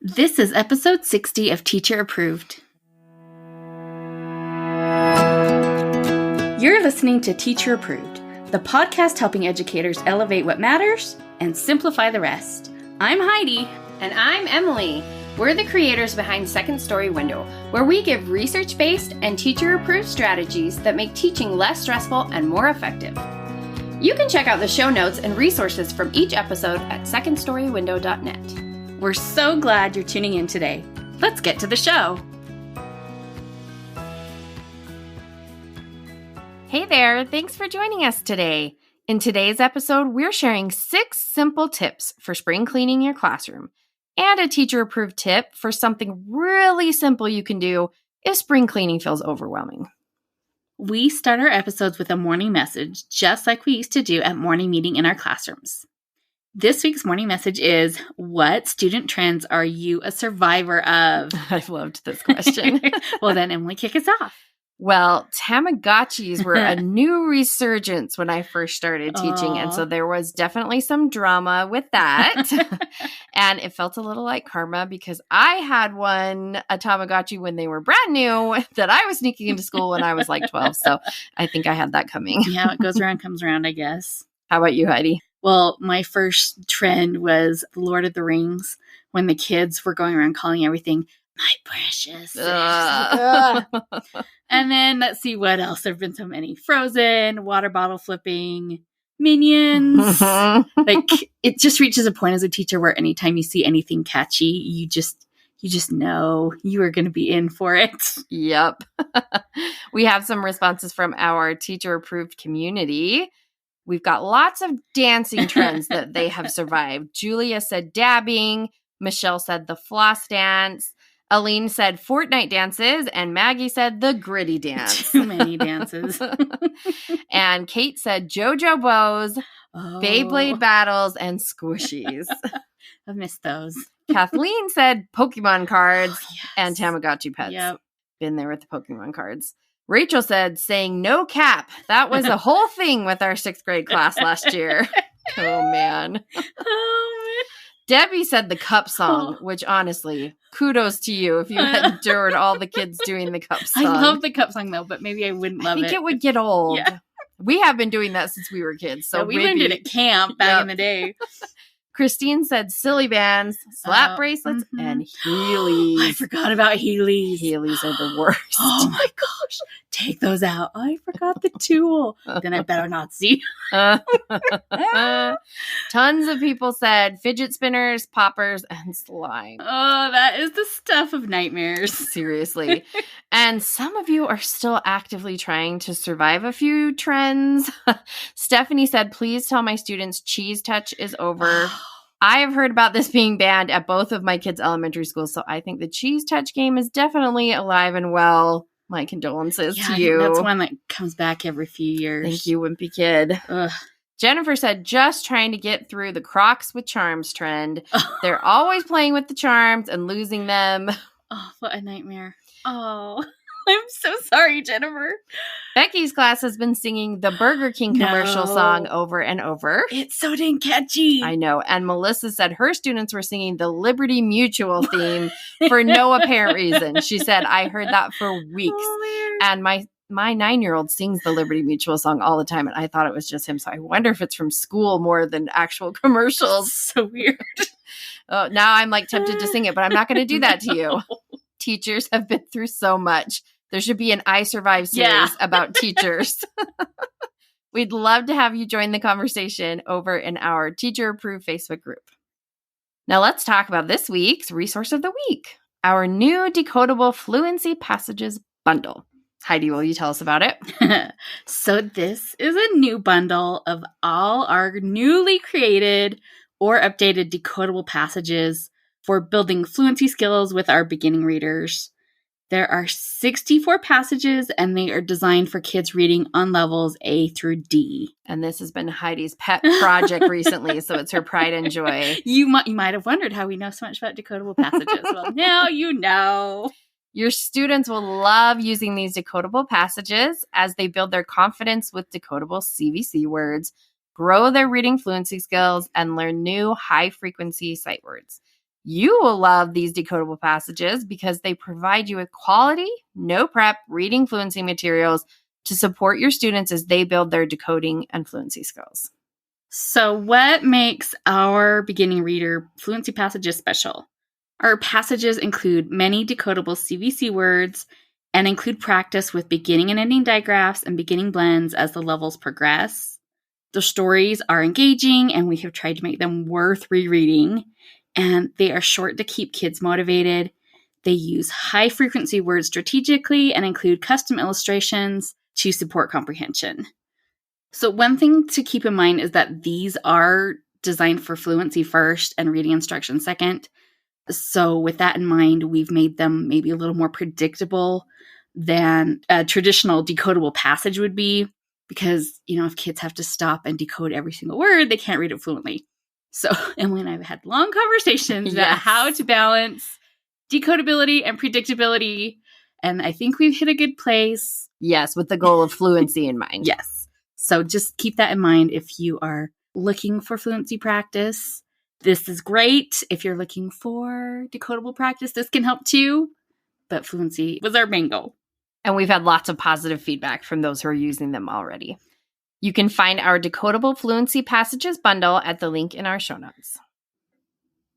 This is episode 60 of Teacher Approved. You're listening to Teacher Approved, the podcast helping educators elevate what matters and simplify the rest. I'm Heidi. And I'm Emily. We're the creators behind Second Story Window, where we give research-based and teacher-approved strategies that make teaching less stressful and more effective. You can check out the show notes and resources from each episode at secondstorywindow.net. We're so glad you're tuning in today. Let's get to the show. Hey there, thanks for joining us today. In today's episode, we're sharing 6 simple tips for spring cleaning your classroom and a teacher-approved tip for something really simple you can do if spring cleaning feels overwhelming. We start our episodes with a morning message, just like we used to do at morning meeting in our classrooms. This week's morning message is, what student trends are you a survivor of? I've loved this question. Well, then Emily, kick us off. Well, Tamagotchis were a new resurgence when I first started teaching, and so there was definitely some drama with that. And it felt a little like karma because I had a Tamagotchi when they were brand new that I was sneaking into school when I was like 12. So I think I had that coming. Yeah, what goes around comes around, I guess. How about you, Heidi? Well, my first trend was Lord of the Rings, when the kids were going around calling everything my precious. And then let's see what else. There have been so many. Frozen, water bottle flipping, Minions. Like, it just reaches a point as a teacher where anytime you see anything catchy, you just know you are going to be in for it. Yep. We have some responses from our teacher-approved community. We've got lots of dancing trends that they have survived. Julia said dabbing. Michelle said the floss dance. Aline said Fortnite dances, and Maggie said the gritty dance. Too many dances. And Kate said JoJo bows, Beyblade battles, and squishies. I've missed those. Kathleen said Pokemon cards yes. and Tamagotchi pets. Yep. Been there with the Pokemon cards. Rachel said saying no cap. That was a whole thing with our 6th grade class last year. Oh, man. Debbie said the cup song, which honestly, kudos to you if you had endured all the kids doing the cup song. I love the cup song, though, but maybe I wouldn't love it. I think it would get old. Yeah. We have been doing that since we were kids. So we learned it at camp back in the day. Christine said silly bands, slap bracelets, and Heelys. I forgot about Heelys. Heelys are the worst. Oh my gosh. Take those out. I forgot the tool. Then I better not see. Tons of people said fidget spinners, poppers, and slime. Oh, that is the stuff of nightmares. Seriously. And some of you are still actively trying to survive a few trends. Stephanie said, please tell my students cheese touch is over. I have heard about this being banned at both of my kids' elementary schools, so I think the cheese touch game is definitely alive and well. My condolences to you. That's one that comes back every few years. Thank you, wimpy kid. Ugh. Jennifer said, just trying to get through the Crocs with charms trend. They're always playing with the charms and losing them. Oh, what a nightmare. Oh, I'm so sorry, Jennifer. Becky's class has been singing the Burger King commercial song over and over. It's so dang catchy. I know. And Melissa said her students were singing the Liberty Mutual theme for no apparent reason. She said, I heard that for weeks. And my 9-year-old sings the Liberty Mutual song all the time, and I thought it was just him. So I wonder if it's from school more than actual commercials. So weird. Now I'm like tempted to sing it, but I'm not going to do that to you. Teachers have been through so much. There should be an I Survive series about teachers. We'd love to have you join the conversation over in our teacher-approved Facebook group. Now let's talk about this week's resource of the week, our new decodable fluency passages bundle. Heidi, will you tell us about it? So this is a new bundle of all our newly created or updated decodable passages for building fluency skills with our beginning readers. There are 64 passages, and they are designed for kids reading on levels A through D. And this has been Heidi's pet project recently, so it's her pride and joy. You might have wondered how we know so much about decodable passages. Well, now you know. Your students will love using these decodable passages as they build their confidence with decodable CVC words, grow their reading fluency skills, and learn new high-frequency sight words. You will love these decodable passages because they provide you with quality, no prep reading fluency materials to support your students as they build their decoding and fluency skills. So what makes our beginning reader fluency passages special? Our passages include many decodable CVC words and include practice with beginning and ending digraphs and beginning blends as the levels progress. The stories are engaging, and we have tried to make them worth rereading, and they are short to keep kids motivated. They use high-frequency words strategically and include custom illustrations to support comprehension. So one thing to keep in mind is that these are designed for fluency first and reading instruction second. So with that in mind, we've made them maybe a little more predictable than a traditional decodable passage would be, because, if kids have to stop and decode every single word, they can't read it fluently. So Emily and I have had long conversations about how to balance decodability and predictability, and I think we've hit a good place. Yes, with the goal of fluency in mind. Yes. So just keep that in mind if you are looking for fluency practice. This is great. If you're looking for decodable practice, this can help too. But fluency was our main goal. And we've had lots of positive feedback from those who are using them already. You can find our decodable fluency passages bundle at the link in our show notes.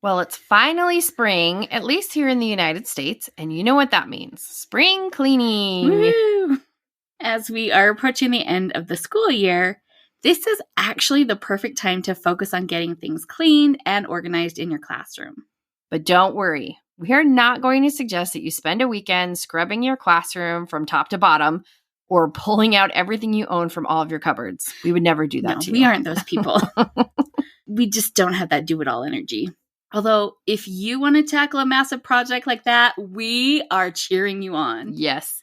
Well, it's finally spring, at least here in the United States, and you know what that means. Spring cleaning. Woo! As we are approaching the end of the school year, this is actually the perfect time to focus on getting things cleaned and organized in your classroom. But don't worry. We are not going to suggest that you spend a weekend scrubbing your classroom from top to bottom or pulling out everything you own from all of your cupboards. We would never do that to you. We aren't those people. We just don't have that do-it-all energy. Although, if you want to tackle a massive project like that, we are cheering you on. Yes.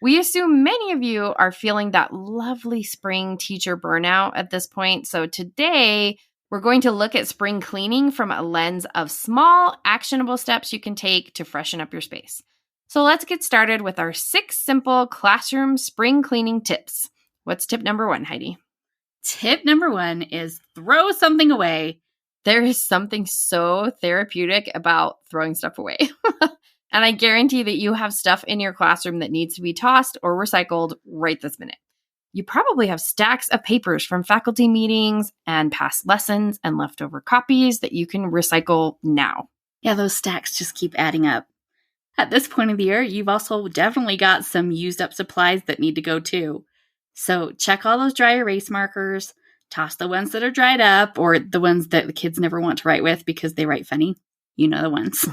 We assume many of you are feeling that lovely spring teacher burnout at this point. So today, we're going to look at spring cleaning from a lens of small, actionable steps you can take to freshen up your space. So let's get started with our 6 simple classroom spring cleaning tips. What's tip number 1, Heidi? Tip number 1 is throw something away. There is something so therapeutic about throwing stuff away. And I guarantee that you have stuff in your classroom that needs to be tossed or recycled right this minute. You probably have stacks of papers from faculty meetings and past lessons and leftover copies that you can recycle now. Yeah, those stacks just keep adding up. At this point of the year, you've also definitely got some used up supplies that need to go too. So check all those dry erase markers, toss the ones that are dried up or the ones that the kids never want to write with because they write funny. You know the ones.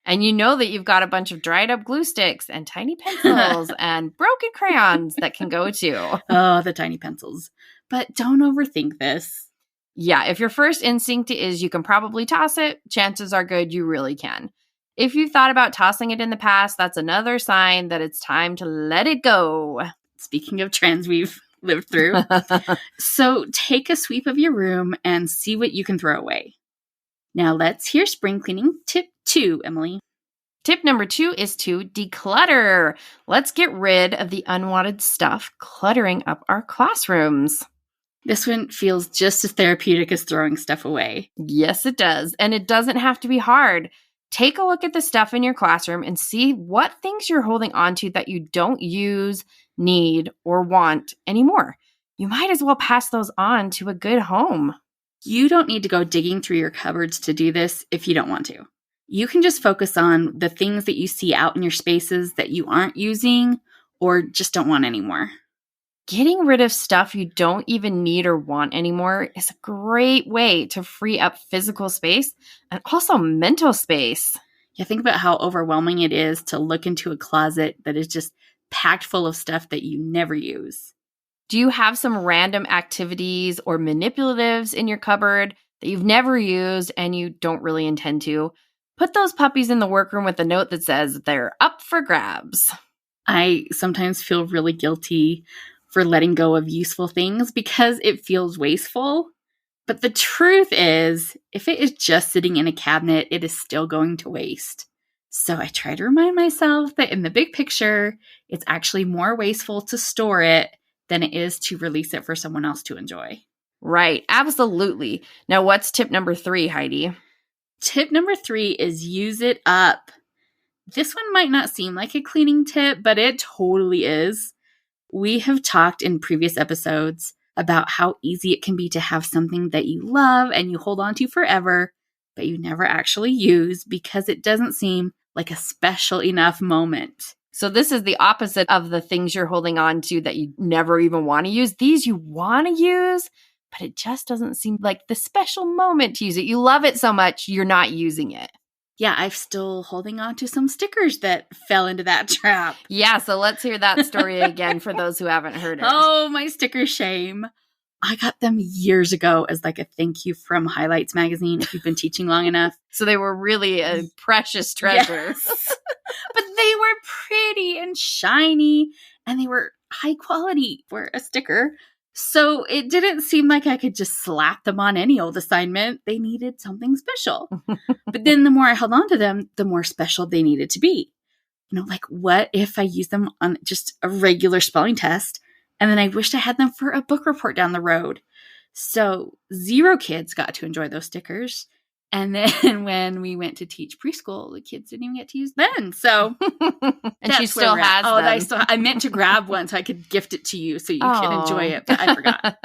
And you know that you've got a bunch of dried up glue sticks and tiny pencils and broken crayons that can go too. Oh, the tiny pencils. But don't overthink this. Yeah, if your first instinct is you can probably toss it, chances are good you really can. If you've thought about tossing it in the past, that's another sign that it's time to let it go. Speaking of trends we've lived through. So take a sweep of your room and see what you can throw away. Now let's hear spring cleaning tip 2, Emily. Tip number 2 is to declutter. Let's get rid of the unwanted stuff cluttering up our classrooms. This one feels just as therapeutic as throwing stuff away. Yes, it does. And it doesn't have to be hard. Take a look at the stuff in your classroom and see what things you're holding onto that you don't use, need, or want anymore. You might as well pass those on to a good home. You don't need to go digging through your cupboards to do this if you don't want to. You can just focus on the things that you see out in your spaces that you aren't using or just don't want anymore. Getting rid of stuff you don't even need or want anymore is a great way to free up physical space and also mental space. Yeah, think about how overwhelming it is to look into a closet that is just packed full of stuff that you never use. Do you have some random activities or manipulatives in your cupboard that you've never used and you don't really intend to? Put those puppies in the workroom with a note that says they're up for grabs. I sometimes feel really guilty for letting go of useful things because it feels wasteful. But the truth is, if it is just sitting in a cabinet, it is still going to waste. So I try to remind myself that in the big picture, it's actually more wasteful to store it than it is to release it for someone else to enjoy. Right, absolutely. Now, what's tip number 3, Heidi? Tip number 3 is use it up. This one might not seem like a cleaning tip, but it totally is. We have talked in previous episodes about how easy it can be to have something that you love and you hold on to forever, but you never actually use because it doesn't seem like a special enough moment. So this is the opposite of the things you're holding on to that you never even want to use. These you want to use, but it just doesn't seem like the special moment to use it. You love it so much, you're not using it. Yeah, I'm still holding on to some stickers that fell into that trap. Yeah, so let's hear that story again for those who haven't heard it. Oh, my sticker shame. I got them years ago as like a thank you from Highlights magazine if you've been teaching long enough. So they were really a precious treasure. Yes. But they were pretty and shiny and they were high quality for a sticker. So it didn't seem like I could just slap them on any old assignment. They needed something special. But then the more I held on to them, the more special they needed to be. Like what if I used them on just a regular spelling test and then I wished I had them for a book report down the road? So 0 kids got to enjoy those stickers. And then when we went to teach preschool, the kids didn't even get to use them. So and she still has them. I meant to grab one so I could gift it to you so you can enjoy it, but I forgot.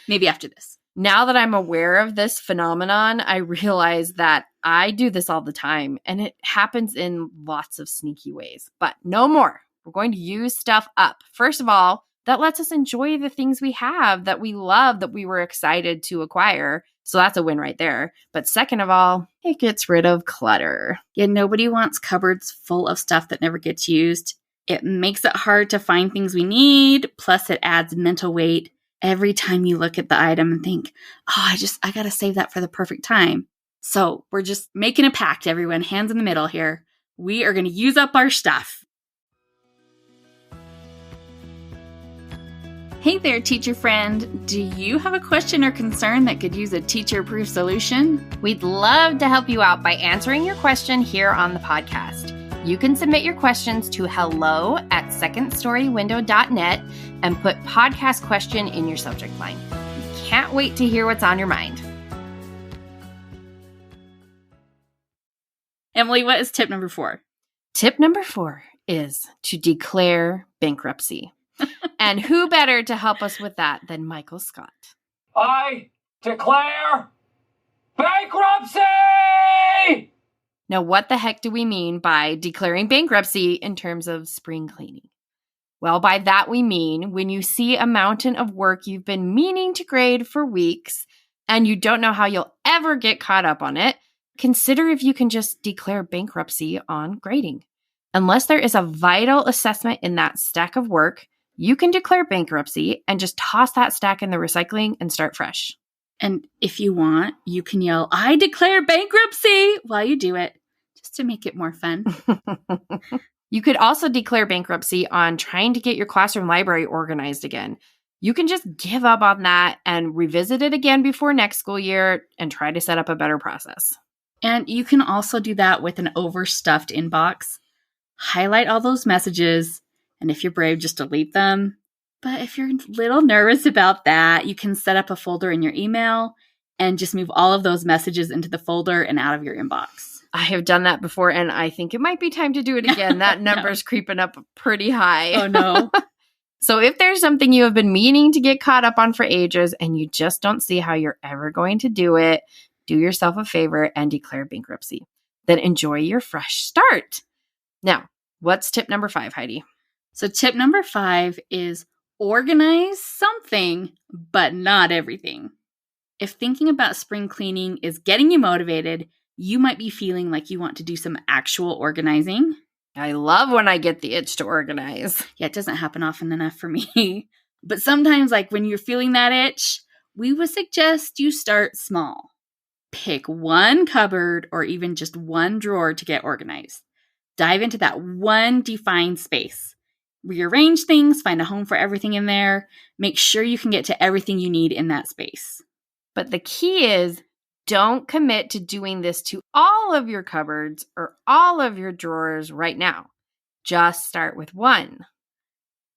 Maybe after this. Now that I'm aware of this phenomenon, I realize that I do this all the time and it happens in lots of sneaky ways. But no more. We're going to use stuff up. First of all, that lets us enjoy the things we have that we love, that we were excited to acquire. So that's a win right there. But second of all, it gets rid of clutter. Yeah, nobody wants cupboards full of stuff that never gets used. It makes it hard to find things we need. Plus, it adds mental weight every time you look at the item and think, I got to save that for the perfect time. So we're just making a pact, everyone. Hands in the middle here. We are going to use up our stuff. Hey there, teacher friend. Do you have a question or concern that could use a teacher-proof solution? We'd love to help you out by answering your question here on the podcast. You can submit your questions to hello@secondstorywindow.net and put podcast question in your subject line. We can't wait to hear what's on your mind. Emily, what is tip number 4? Tip number 4 is to declare bankruptcy. And who better to help us with that than Michael Scott? I declare bankruptcy! Now, what the heck do we mean by declaring bankruptcy in terms of spring cleaning? Well, by that we mean when you see a mountain of work you've been meaning to grade for weeks and you don't know how you'll ever get caught up on it, consider if you can just declare bankruptcy on grading. Unless there is a vital assessment in that stack of work, you can declare bankruptcy and just toss that stack in the recycling and start fresh. And if you want, you can yell, I declare bankruptcy while you do it, just to make it more fun. You could also declare bankruptcy on trying to get your classroom library organized again. You can just give up on that and revisit it again before next school year and try to set up a better process. And you can also do that with an overstuffed inbox. Highlight all those messages, and if you're brave, just delete them. But if you're a little nervous about that, you can set up a folder in your email and just move all of those messages into the folder and out of your inbox. I have done that before, and I think it might be time to do it again. That number's creeping up pretty high. Oh, no. So if there's something you have been meaning to get caught up on for ages and you just don't see how you're ever going to do it, do yourself a favor and declare bankruptcy. Then enjoy your fresh start. Now, what's tip number 5, Heidi? So tip number 5 is organize something, but not everything. If thinking about spring cleaning is getting you motivated, you might be feeling like you want to do some actual organizing. I love when I get the itch to organize. Yeah, it doesn't happen often enough for me. But sometimes, like when you're feeling that itch, we would suggest you start small. Pick one cupboard or even just one drawer to get organized. Dive into that one defined space. Rearrange things, find a home for everything in there. Make sure you can get to everything you need in that space. But the key is, don't commit to doing this to all of your cupboards or all of your drawers right now. Just start with one.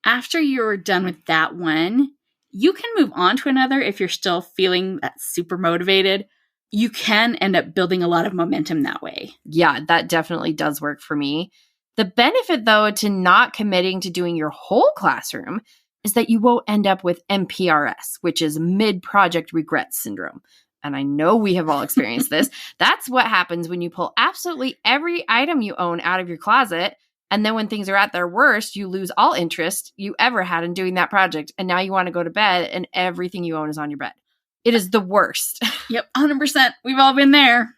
After you're done with that one, you can move on to another if you're still feeling that super motivated. You can end up building a lot of momentum that way. Yeah, that definitely does work for me. The benefit, though, to not committing to doing your whole classroom is that you won't end up with MPRS, which is mid-project regret syndrome. And I know we have all experienced this. That's what happens when you pull absolutely every item you own out of your closet. And then when things are at their worst, you lose all interest you ever had in doing that project. And now you want to go to bed and everything you own is on your bed. It is the worst. Yep, 100%. We've all been there.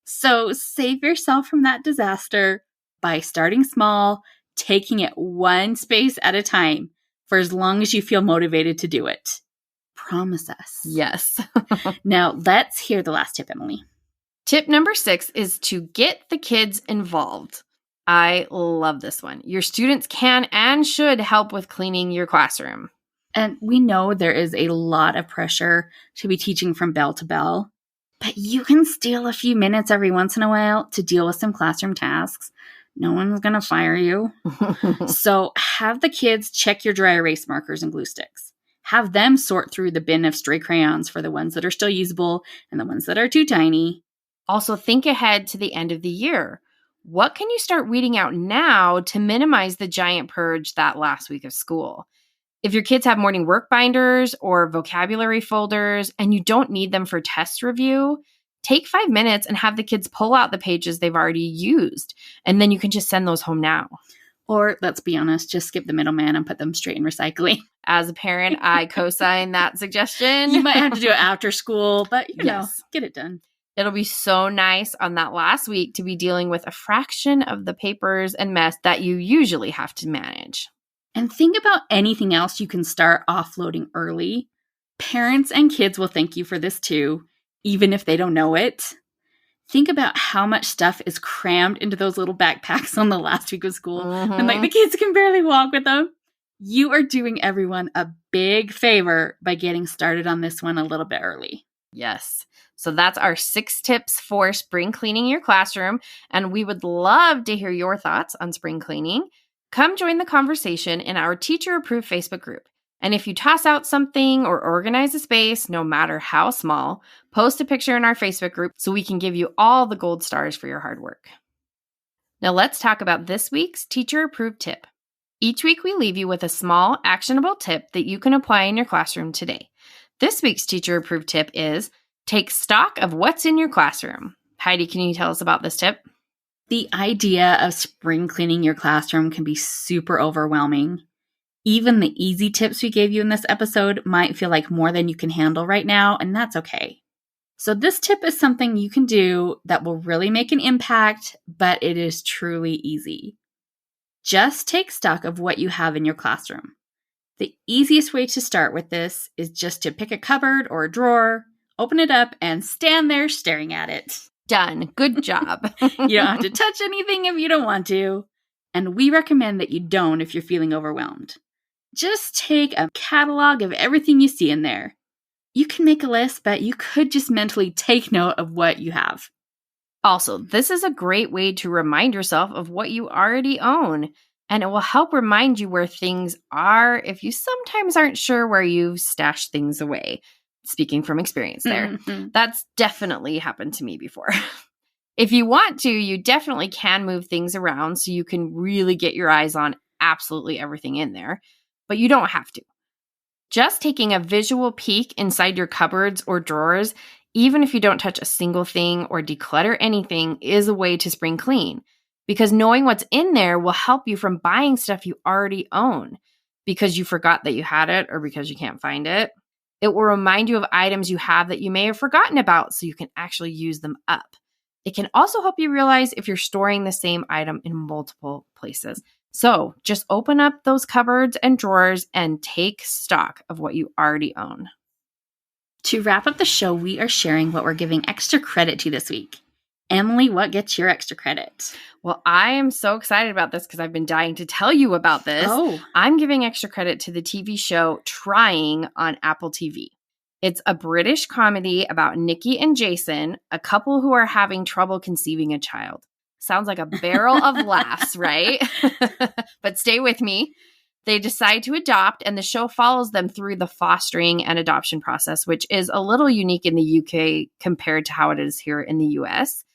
So save yourself from that disaster by starting small, taking it one space at a time for as long as you feel motivated to do it. Promise us. Yes. Now, let's hear the last tip, Emily. Tip number 6 is to get the kids involved. I love this one. Your students can and should help with cleaning your classroom. And we know there is a lot of pressure to be teaching from bell to bell, but you can steal a few minutes every once in a while to deal with some classroom tasks. No one's going to fire you. So have the kids check your dry erase markers and glue sticks. Have them sort through the bin of stray crayons for the ones that are still usable and the ones that are too tiny. Also, think ahead to the end of the year. What can you start weeding out now to minimize the giant purge that last week of school? If your kids have morning work binders or vocabulary folders and you don't need them for test review, take 5 minutes and have the kids pull out the pages they've already used. And then you can just send those home now. Or, let's be honest, just skip the middleman and put them straight in recycling. As a parent, I co-sign that suggestion. You might have to do it after school, but you know, get it done. It'll be so nice on that last week to be dealing with a fraction of the papers and mess that you usually have to manage. And think about anything else you can start offloading early. Parents and kids will thank you for this too, even if they don't know it. Think about how much stuff is crammed into those little backpacks on the last week of school. And like the kids can barely walk with them. You are doing everyone a big favor by getting started on this one a little bit early. Yes. So that's our 6 tips for spring cleaning your classroom. And we would love to hear your thoughts on spring cleaning. Come join the conversation in our teacher-approved Facebook group. And if you toss out something or organize a space, no matter how small, post a picture in our Facebook group so we can give you all the gold stars for your hard work. Now let's talk about this week's teacher-approved tip. Each week we leave you with a small, actionable tip that you can apply in your classroom today. This week's teacher-approved tip is take stock of what's in your classroom. Heidi, can you tell us about this tip? The idea of spring cleaning your classroom can be super overwhelming. Even the easy tips we gave you in this episode might feel like more than you can handle right now, and that's okay. So this tip is something you can do that will really make an impact, but it is truly easy. Just take stock of what you have in your classroom. The easiest way to start with this is just to pick a cupboard or a drawer, open it up, and stand there staring at it. Done. Good job. You don't have to touch anything if you don't want to. And we recommend that you don't if you're feeling overwhelmed. Just take a catalog of everything you see in there. You can make a list, but you could just mentally take note of what you have. Also, this is a great way to remind yourself of what you already own. And it will help remind you where things are if you sometimes aren't sure where you've stashed things away. Speaking from experience there. Mm-hmm. That's definitely happened to me before. If you want to, you definitely can move things around so you can really get your eyes on absolutely everything in there, but you don't have to. Just taking a visual peek inside your cupboards or drawers, even if you don't touch a single thing or declutter anything, is a way to spring clean, because knowing what's in there will help you from buying stuff you already own because you forgot that you had it or because you can't find it. It will remind you of items you have that you may have forgotten about so you can actually use them up. It can also help you realize if you're storing the same item in multiple places. So just open up those cupboards and drawers and take stock of what you already own. To wrap up the show, we are sharing what we're giving extra credit to this week. Emily, what gets your extra credit? Well, I am so excited about this because I've been dying to tell you about this. Oh. I'm giving extra credit to the TV show Trying on Apple TV. It's a British comedy about Nikki and Jason, a couple who are having trouble conceiving a child. Sounds like a barrel of laughs, right? But stay with me. They decide to adopt, and the show follows them through the fostering and adoption process, which is a little unique in the UK compared to how it is here in the US.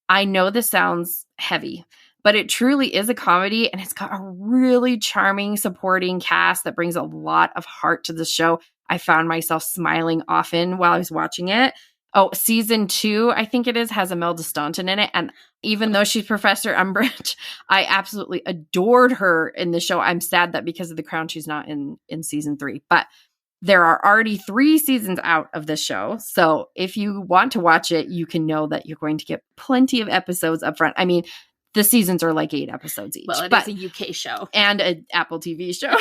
I know this sounds heavy, but it truly is a comedy, and it's got a really charming supporting cast that brings a lot of heart to the show. I found myself smiling often while I was watching it. Oh, season 2, I think it is, has Imelda Staunton in it. And even though she's Professor Umbridge, I absolutely adored her in the show. I'm sad that because of The Crown, she's not in season 3. But there are already 3 seasons out of this show. So if you want to watch it, you can know that you're going to get plenty of episodes up front. I mean, the seasons are like 8 episodes each. Well, it is a UK show. And an Apple TV show.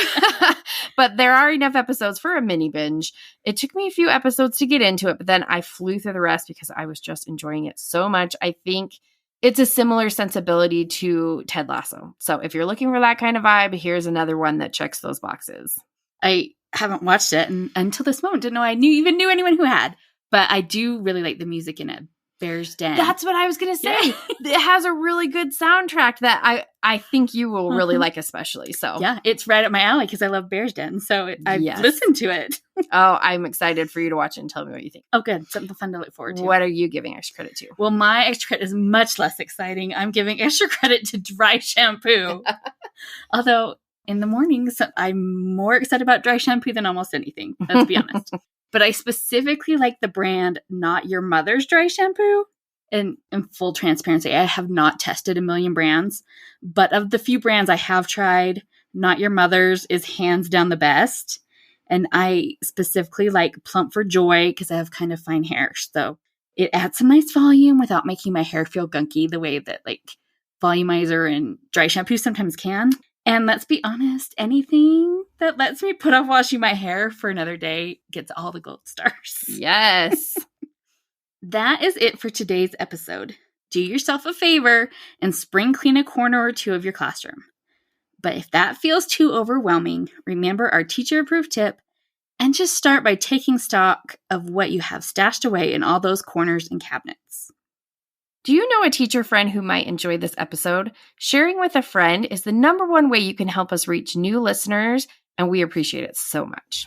But there are enough episodes for a mini binge. It took me a few episodes to get into it, but then I flew through the rest because I was just enjoying it so much. I think it's a similar sensibility to Ted Lasso. So if you're looking for that kind of vibe, here's another one that checks those boxes. I haven't watched it until this moment. Didn't know I even knew anyone who had. But I do really like the music in it. Bear's Den. That's what I was going to say. Yeah. It has a really good soundtrack that I think you will really like especially. So yeah, it's right up my alley because I love Bear's Den. So I've listened to it. Oh, I'm excited for you to watch it and tell me what you think. Oh, good. Something fun to look forward to. What are you giving extra credit to? Well, my extra credit is much less exciting. I'm giving extra credit to dry shampoo. Although in the mornings, I'm more excited about dry shampoo than almost anything. Let's be honest. But I specifically like the brand Not Your Mother's dry shampoo. And in full transparency, I have not tested a million brands. But of the few brands I have tried, Not Your Mother's is hands down the best. And I specifically like Plump for Joy because I have kind of fine hair. So it adds some nice volume without making my hair feel gunky the way that like volumizer and dry shampoo sometimes can. And let's be honest, anything that lets me put off washing my hair for another day gets all the gold stars. Yes. That is it for today's episode. Do yourself a favor and spring clean a corner or 2 of your classroom. But if that feels too overwhelming, remember our teacher-approved tip and just start by taking stock of what you have stashed away in all those corners and cabinets. Do you know a teacher friend who might enjoy this episode? Sharing with a friend is the number one way you can help us reach new listeners, and we appreciate it so much.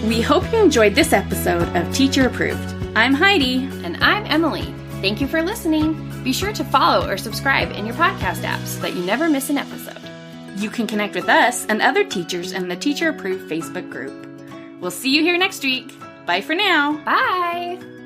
We hope you enjoyed this episode of Teacher Approved. I'm Heidi. And I'm Emily. Thank you for listening. Be sure to follow or subscribe in your podcast app so that you never miss an episode. You can connect with us and other teachers in the Teacher Approved Facebook group. We'll see you here next week. Bye for now. Bye.